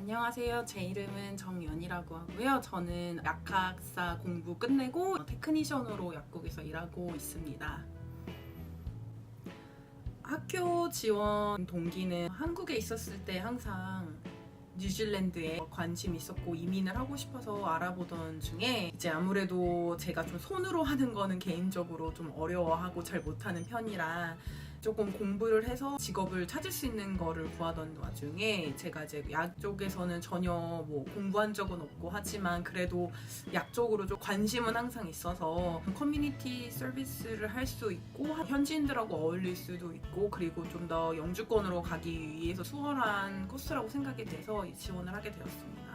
안녕하세요. 제 이름은 정연이라고 하고요. 저는 약학사 공부 끝내고 테크니션으로 약국에서 일하고 있습니다. 학교 지원 동기는 한국에 있었을 때 항상 뉴질랜드에 관심이 있었고 이민을 하고 싶어서 알아보던 중에 이제 아무래도 제가 좀 손으로 하는 거는 개인적으로 좀 어려워하고 잘 못하는 편이라 조금 공부를 해서 직업을 찾을 수 있는 거를 구하던 와중에 제가 이제 약 쪽에서는 전혀 뭐 공부한 적은 없고 하지만 그래도 약 쪽으로 좀 관심은 항상 있어서 커뮤니티 서비스를 할 수 있고 현지인들하고 어울릴 수도 있고 그리고 좀 더 영주권으로 가기 위해서 수월한 코스라고 생각이 돼서 지원을 하게 되었습니다.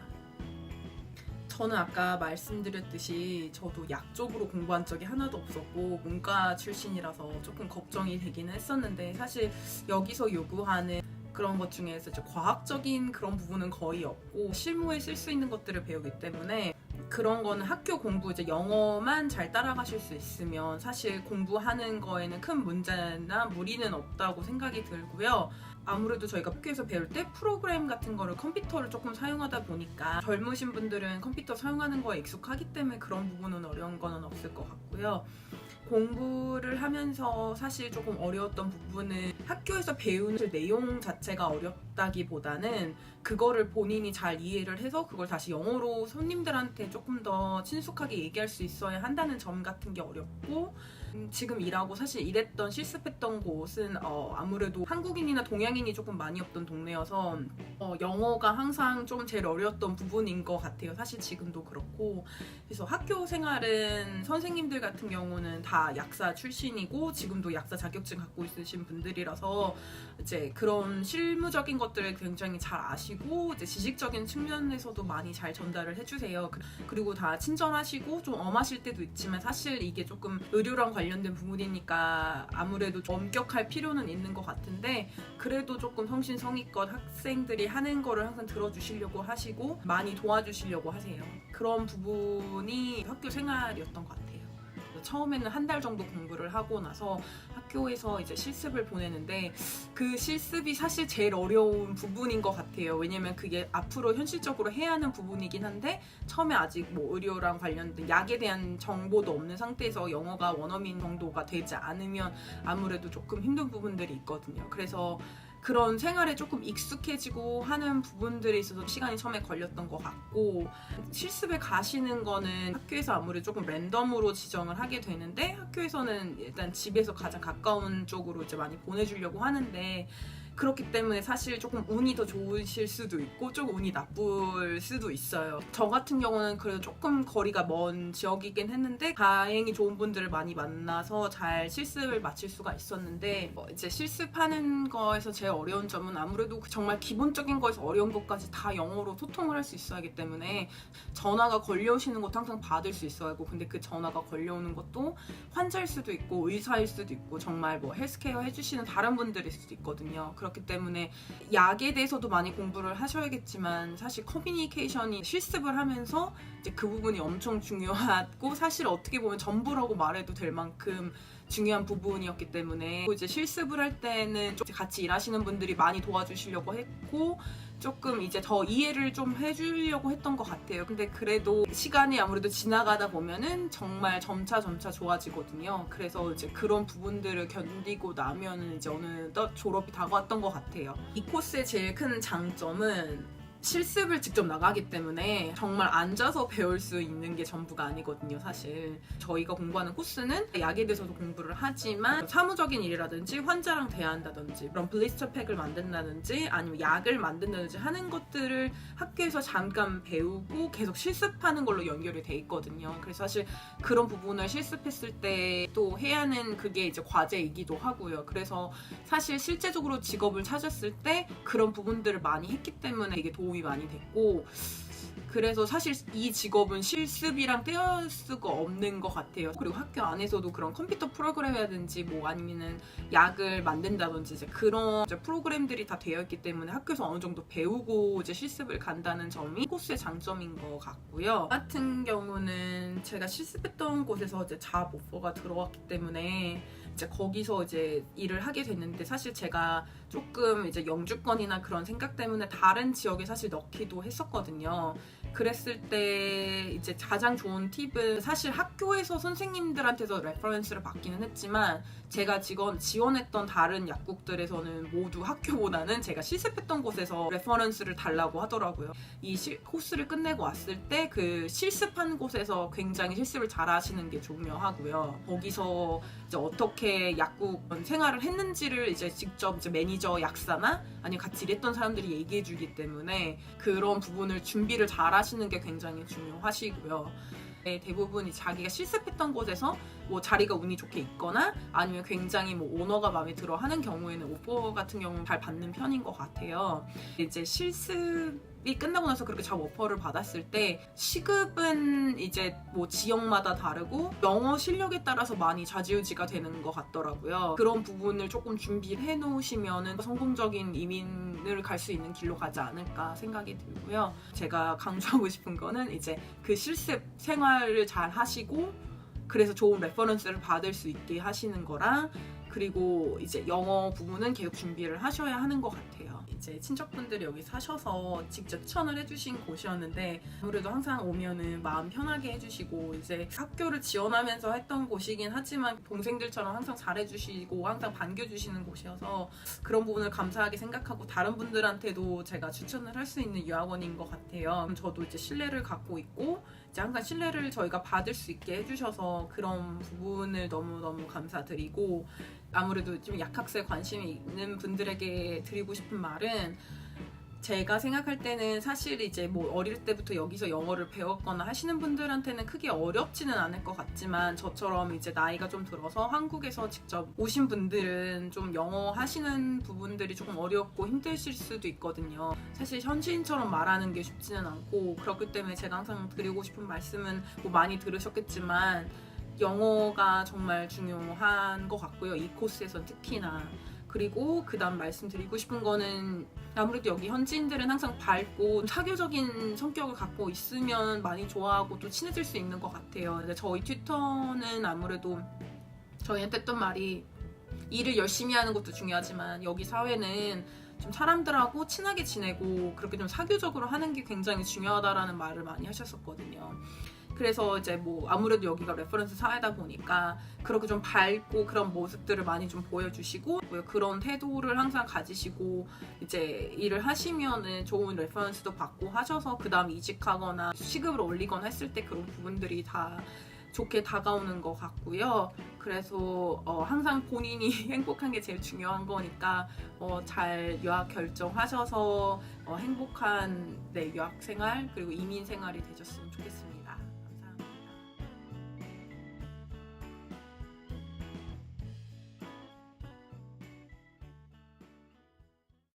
저는 아까 말씀드렸듯이 저도 약 쪽으로 공부한 적이 하나도 없었고 문과 출신이라서 조금 걱정이 되기는 했었는데 사실 여기서 요구하는 그런 것 중에서 이제 과학적인 그런 부분은 거의 없고 실무에 쓸 수 있는 것들을 배우기 때문에 그런 거는 학교 공부 이제 영어만 잘 따라가실 수 있으면 사실 공부하는 거에는 큰 문제나 무리는 없다고 생각이 들고요. 아무래도 저희가 학교에서 배울 때 프로그램 같은 거를 컴퓨터를 조금 사용하다 보니까 젊으신 분들은 컴퓨터 사용하는 거에 익숙하기 때문에 그런 부분은 어려운 거는 없을 것 같고요. 공부를 하면서 사실 조금 어려웠던 부분은 학교에서 배우는 내용 자체가 어렵다기보다는 그거를 본인이 잘 이해를 해서 그걸 다시 영어로 손님들한테 조금 더 친숙하게 얘기할 수 있어야 한다는 점 같은 게 어렵고 지금 일하고 사실 일했던 실습했던 곳은 아무래도 한국인이나 동양인이 조금 많이 없던 동네여서 영어가 항상 좀 제일 어려웠던 부분인 것 같아요. 사실 지금도 그렇고 그래서 학교 생활은 선생님들 같은 경우는 다 약사 출신이고 지금도 약사 자격증 갖고 있으신 분들이라서 이제 그런 실무적인 것들을 굉장히 잘 아시고 이제 지식적인 측면에서도 많이 잘 전달을 해주세요. 그리고 다 친절하시고 좀 엄하실 때도 있지만 사실 이게 조금 의료랑 관련된 부분이니까 아무래도 엄격할 필요는 있는 것 같은데 그래도 조금 성신성의껏 학생들이 하는 거를 항상 들어주시려고 하시고 많이 도와주시려고 하세요. 그런 부분이 학교 생활이었던 것 같아요. 처음에는 한 달 정도 공부를 하고 나서 학교에서 이제 실습을 보내는데 그 실습이 사실 제일 어려운 부분인 것 같아요. 왜냐면 그게 앞으로 현실적으로 해야 하는 부분이긴 한데 처음에 아직 뭐 의료랑 관련된 약에 대한 정보도 없는 상태에서 영어가 원어민 정도가 되지 않으면 아무래도 조금 힘든 부분들이 있거든요. 그래서 그런 생활에 조금 익숙해지고 하는 부분들에 있어서 시간이 처음에 걸렸던 것 같고 실습에 가시는 거는 학교에서 아무래도 조금 랜덤으로 지정을 하게 되는데 학교에서는 일단 집에서 가장 가까운 쪽으로 이제 많이 보내주려고 하는데 그렇기 때문에 사실 조금 운이 더 좋으실 수도 있고 조금 운이 나쁠 수도 있어요. 저 같은 경우는 그래도 조금 거리가 먼 지역이긴 했는데 다행히 좋은 분들을 많이 만나서 잘 실습을 마칠 수가 있었는데 이제 실습하는 거에서 제일 어려운 점은 아무래도 정말 기본적인 거에서 어려운 것까지 다 영어로 소통을 할 수 있어야 하기 때문에 전화가 걸려오시는 것도 항상 받을 수 있어야 하고 근데 그 전화가 걸려오는 것도 환자일 수도 있고 의사일 수도 있고 정말 뭐 헬스케어 해주시는 다른 분들일 수도 있거든요. 그렇기 때문에 약에 대해서도 많이 공부를 하셔야겠지만 사실 커뮤니케이션이 실습을 하면서 이제 그 부분이 엄청 중요하고 사실 어떻게 보면 전부라고 말해도 될 만큼 중요한 부분이었기 때문에 이제 실습을 할 때는 좀 같이 일하시는 분들이 많이 도와주시려고 했고 조금 이제 더 이해를 좀 해주려고 했던 것 같아요. 근데 그래도 시간이 아무래도 지나가다 보면은 정말 점차 좋아지거든요. 그래서 이제 그런 부분들을 견디고 나면은 이제 어느덧 졸업이 다가왔던 것 같아요. 이 코스의 제일 큰 장점은 실습을 직접 나가기 때문에 정말 앉아서 배울 수 있는 게 전부가 아니거든요. 사실 저희가 공부하는 코스는 약에 대해서도 공부를 하지만 사무적인 일이라든지 환자랑 대화한다든지 그런 블리스터팩을 만든다든지 아니면 약을 만든다든지 하는 것들을 학교에서 잠깐 배우고 계속 실습하는 걸로 연결이 돼 있거든요. 그래서 사실 그런 부분을 실습했을 때 또 해야 하는 그게 이제 과제이기도 하고요. 그래서 사실 실제적으로 직업을 찾았을 때 그런 부분들을 많이 했기 때문에 이게 도움이 많이 됐고 그래서 사실 이 직업은 실습이랑 떼어낼 수가 없는 것 같아요. 그리고 학교 안에서도 그런 컴퓨터 프로그램이라든지 뭐 아니면은 약을 만든다든지 이제 그런 이제 프로그램들이 다 되어 있기 때문에 학교에서 어느 정도 배우고 이제 실습을 간다는 점이 코스의 장점인 것 같고요. 같은 경우는 제가 실습했던 곳에서 이제 잡 오퍼가 들어왔기 때문에 이제 거기서 이제 일을 하게 됐는데 사실 제가 조금 이제 영주권이나 그런 생각 때문에 다른 지역에 사실 넣기도 했었거든요. 그랬을 때 이제 가장 좋은 팁은 사실 학교에서 선생님들한테서 레퍼런스를 받기는 했지만 제가 지원했던 다른 약국들에서는 모두 학교보다는 제가 실습했던 곳에서 레퍼런스를 달라고 하더라고요. 이 코스를 끝내고 왔을 때 그 실습한 곳에서 굉장히 실습을 잘 하시는 게 중요하고요. 거기서 이제 어떻게 약국 생활을 했는지를 이제 직접 이제 매니저, 약사나 아니면 같이 일했던 사람들이 얘기해 주기 때문에 그런 부분을 준비를 잘 하시는 게 굉장히 중요하시고요. 대부분이 자기가 실습했던 곳에서 뭐 자리가 운이 좋게 있거나 아니면 굉장히 뭐 오너가 마음에 들어 하는 경우에는 오퍼 같은 경우는 잘 받는 편인 것 같아요. 이제 실습이 끝나고 나서 그렇게 잡 오퍼를 받았을 때 시급은 이제 뭐 지역마다 다르고 영어 실력에 따라서 많이 좌지우지가 되는 것 같더라고요. 그런 부분을 조금 준비를 해놓으시면은 성공적인 이민을 갈 수 있는 길로 가지 않을까 생각이 들고요. 제가 강조하고 싶은 거는 이제 그 실습 생활을 잘 하시고 그래서 좋은 레퍼런스를 받을 수 있게 하시는 거랑 그리고 이제 영어 부분은 계속 준비를 하셔야 하는 것 같아요. 이제 친척분들이 여기 사셔서 직접 추천을 해주신 곳이었는데 아무래도 항상 오면은 마음 편하게 해주시고 이제 학교를 지원하면서 했던 곳이긴 하지만 동생들처럼 항상 잘해주시고 항상 반겨주시는 곳이어서 그런 부분을 감사하게 생각하고 다른 분들한테도 제가 추천을 할 수 있는 유학원인 것 같아요. 저도 이제 신뢰를 갖고 있고 이제 항상 신뢰를 저희가 받을 수 있게 해주셔서 그런 부분을 너무너무 감사드리고 아무래도 좀 약학사에 관심이 있는 분들에게 드리고 싶은 말은 제가 생각할 때는 사실 이제 뭐 어릴 때부터 여기서 영어를 배웠거나 하시는 분들한테는 크게 어렵지는 않을 것 같지만 저처럼 이제 나이가 좀 들어서 한국에서 직접 오신 분들은 좀 영어 하시는 부분들이 조금 어렵고 힘드실 수도 있거든요. 사실 현지인처럼 말하는 게 쉽지는 않고 그렇기 때문에 제가 항상 드리고 싶은 말씀은 뭐 많이 들으셨겠지만 영어가 정말 중요한 것 같고요. 이 코스에선 특히나. 그리고 그 다음 말씀드리고 싶은 거는 아무래도 여기 현지인들은 항상 밝고 사교적인 성격을 갖고 있으면 많이 좋아하고 또 친해질 수 있는 것 같아요. 근데 저희 튜터는 아무래도 저희한테 했던 말이 일을 열심히 하는 것도 중요하지만 여기 사회는 좀 사람들하고 친하게 지내고 그렇게 좀 사교적으로 하는 게 굉장히 중요하다라는 말을 많이 하셨었거든요. 그래서 이제 뭐 아무래도 여기가 레퍼런스 사회다 보니까 그렇게 좀 밝고 그런 모습들을 많이 좀 보여주시고 그런 태도를 항상 가지시고 이제 일을 하시면은 좋은 레퍼런스도 받고 하셔서 그 다음 이직하거나 시급을 올리거나 했을 때 그런 부분들이 다 좋게 다가오는 것 같고요. 그래서 항상 본인이 행복한 게 제일 중요한 거니까 잘 유학 결정하셔서 행복한 유학 생활 그리고 이민 생활이 되셨으면 좋겠습니다.